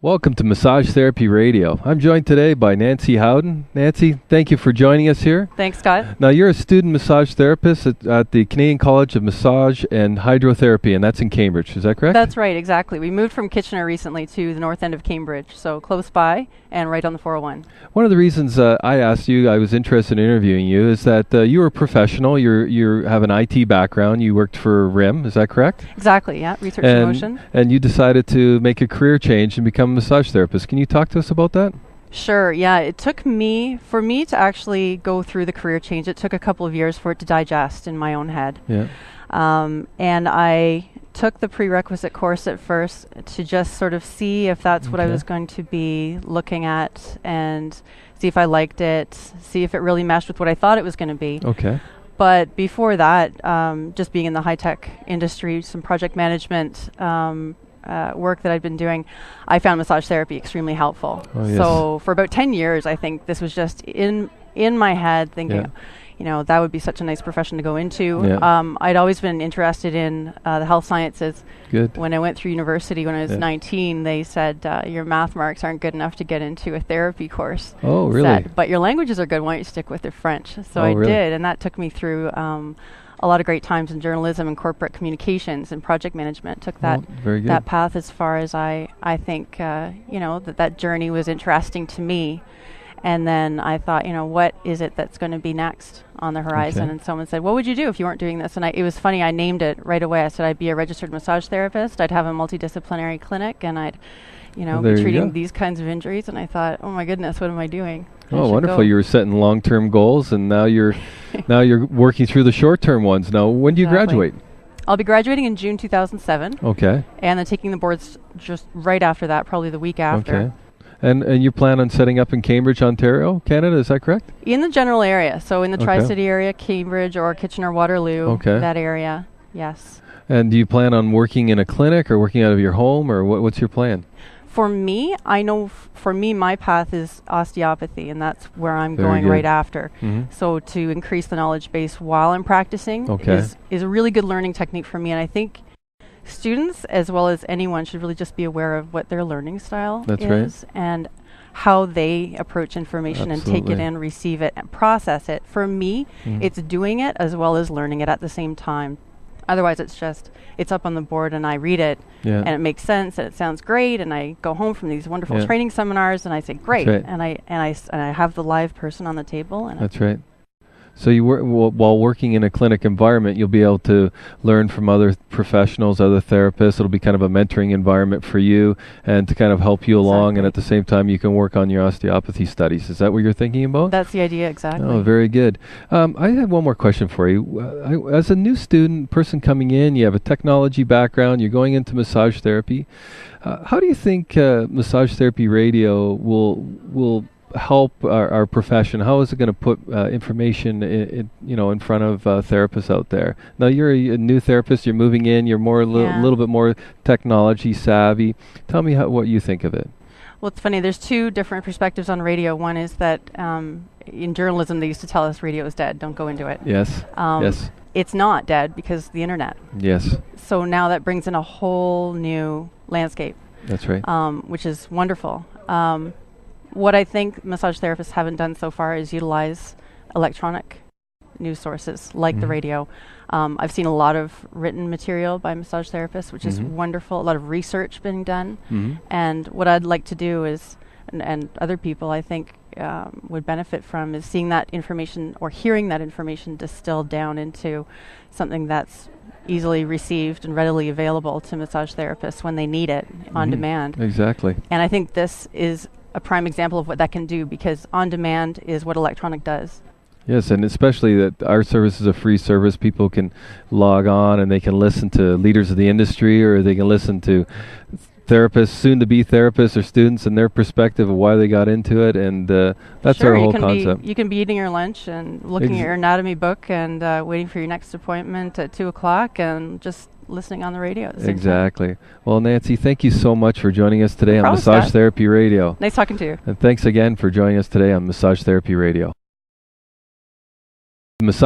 Welcome to Massage Therapy Radio. I'm joined today by Nancy Howden. Nancy, thank you for joining us here. Thanks, Scott. Now, you're a student massage therapist at the Canadian College of Massage and Hydrotherapy, and that's in Cambridge. Is that correct? That's right, exactly. We moved from Kitchener recently to the north end of Cambridge, so close by and right on the 401. One of the reasons I asked you, I was interested in interviewing you, is that you're a professional. You have an IT background. You worked for RIM. Is that correct? Exactly, yeah. Research in motion. And you decided to make a career change and become a massage therapist. Can you talk to us about that? Sure, yeah. It took for me to actually go through the career change, it took a couple of years for it to digest in my own head. Yeah. And I took the prerequisite course at first to just sort of see if that's what I was going to be looking at and see if I liked it, see if it really meshed with what I thought it was going to be. Okay. But before that, just being in the high-tech industry, some project management work that I'd been doing, I found massage therapy extremely helpful. Oh, yes. So for about 10 years, I think this was just in my head thinking, you know, that would be such a nice profession to go into. Yeah. I'd always been interested in the health sciences. Good. When I went through university when I was 19, they said, your math marks aren't good enough to get into a therapy course. Oh, really? But your languages are good. Why don't you stick with the French? So I did, and that took me through a lot of great times in journalism and corporate communications and project management. Took that path as far as I think, you know, that journey was interesting to me. And then I thought, you know, what is it that's going to be next on the horizon? And someone said, what would you do if you weren't doing this? And it was funny, I named it right away. I said I'd be a registered massage therapist. I'd have a multidisciplinary clinic, and I'd, you know, be treating these kinds of injuries. And I thought, oh my goodness, what am I doing? Oh, wonderful. You were setting long-term goals, and now you're working through the short-term ones. Now, when do you graduate? I'll be graduating in June 2007. Okay. And then taking the boards just right after that, probably the week after. Okay. And you plan on setting up in Cambridge, Ontario, Canada, is that correct? In the general area, so in the Tri-City area, Cambridge or Kitchener-Waterloo, that area, yes. And do you plan on working in a clinic or working out of your home, or what's your plan? For me, I know for me, my path is osteopathy, and that's where I'm going right after. So to increase the knowledge base while I'm practicing is a really good learning technique for me, and I think students, as well as anyone, should really just be aware of what their learning style is and how they approach information and take it in, receive it, and process it. For me, it's doing it as well as learning it at the same time. Otherwise, it's up on the board and I read it and it makes sense and it sounds great, and I go home from these wonderful training seminars and I say great, and I have the live person on the table. And that's right. So you while working in a clinic environment, you'll be able to learn from other professionals, other therapists. It'll be kind of a mentoring environment for you and to kind of help you along. And at the same time, you can work on your osteopathy studies. Is that what you're thinking about? That's the idea, exactly. Oh, very good. I had one more question for you. As a new student, person coming in, you have a technology background, you're going into massage therapy. How do you think Massage Therapy Radio will help our profession? How is it going to put information in front of therapists out there? Now you're a new therapist, you're moving in, you're more a little bit more technology savvy. Tell me what you think of it. Well, it's funny, there's two different perspectives on radio. One is that in journalism they used to tell us radio is dead, don't go into it. Yes. Yes. It's not dead because the internet. Yes. So now that brings in a whole new landscape. That's right. Which is wonderful. What I think massage therapists haven't done so far is utilize electronic news sources like the radio. I've seen a lot of written material by massage therapists, which is wonderful, a lot of research being done. And what I'd like to do is, and other people I think would benefit from, is seeing that information or hearing that information distilled down into something that's easily received and readily available to massage therapists when they need it on demand. Exactly. And I think this is a prime example of what that can do, because on demand is what electronic does. Yes, and especially that our service is a free service. People can log on and they can listen to leaders of the industry, or they can listen to therapists, soon-to-be therapists or students, and their perspective of why they got into it, and that's our whole concept. You can be eating your lunch and looking at your anatomy book and waiting for your next appointment at 2 o'clock and just listening on the radio at the same time. Well, Nancy, thank you so much for joining us today on Massage Therapy Radio. Nice talking to you. And thanks again for joining us today on Massage Therapy Radio.